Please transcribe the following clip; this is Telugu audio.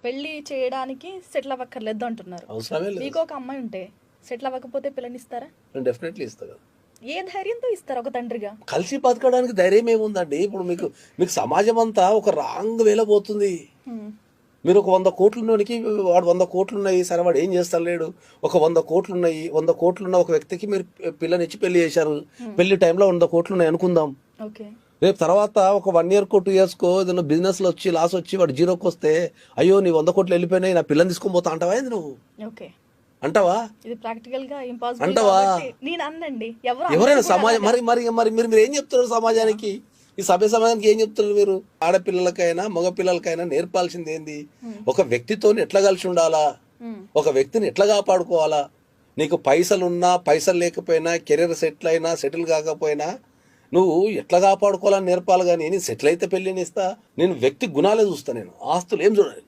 పెళ్లి చేయడానికి సెటిల్ అవ్వక్కర్లేదు అంటున్నారు. అవసరమే లేదు. మీకు ఒక అమ్మాయి ఉంటే సెటిల్ అవ్వకపోతే పిల్లనిస్తారా? నేను డెఫినెట్లీ ఇస్తాను కదా. ఏ ధైర్యంతో ఇస్తారు ఒక తండ్రిగా? కలిసి బతకడానికి ధైర్యం ఏముందండి? ఇప్పుడు మీకు సమాజం అంతా ఒక రాంగ్ వేలో పోతుంది. మీరు ఒక 100 కోట్లున్నోనికి వాడు 100 కోట్లు ఉన్నాయి, సరే వాడు ఏం చేస్తలేడు. ఒక 100 కోట్లు ఉన్నాయి, 100 కోట్లున్న ఒక వ్యక్తికి మీరు పిల్లనిచ్చి పెళ్లి చేశారు. పెళ్లి టైంలో 100 కోట్లు ఉన్నాయి అనుకుందాం. ఓకే. రేపు తర్వాత ఒక 1 ఇయర్కో 2 ఇయర్స్కో ఏదైనా బిజినెస్లో వచ్చి లాస్ వచ్చి వాడు జీరోకి వస్తే, అయ్యో నీ 100 కోట్లు వెళ్ళిపోయినాయి, నా పిల్లని తీసుకొని పోతా అంటావా ఏంది నువ్వు? ఓకే. అంటావా? ఇది ప్రాక్టికల్ గా ఇంపాసిబుల్ అంటావా? నేను అన్నండి. ఎవరైనా సమాజం మరి మీరు ఏం చెప్తున్నారు సమాజానికి? ఈ సమాజానికి ఏం చెప్తున్నారు మీరు? ఆడపిల్లలకైనా మగపిల్లలకైనా నేర్పాల్సింది ఏంది? ఒక వ్యక్తితో ఎట్లా కలిసి ఉండాలా, ఒక వ్యక్తిని ఎట్లా కాపాడుకోవాలా. నీకు పైసలున్నా పైసలు లేకపోయినా, కెరీర్ సెటిల్ అయినా సెటిల్ కాకపోయినా నువ్వు ఎట్లా కాపాడుకోవాలని నేర్పాలి. కానీ నేను సెటిల్ అయితే పెళ్ళిని ఇస్తా, నేను వ్యక్తి గుణాలే చూస్తా, నేను ఆస్తులు ఏం చూడాలి.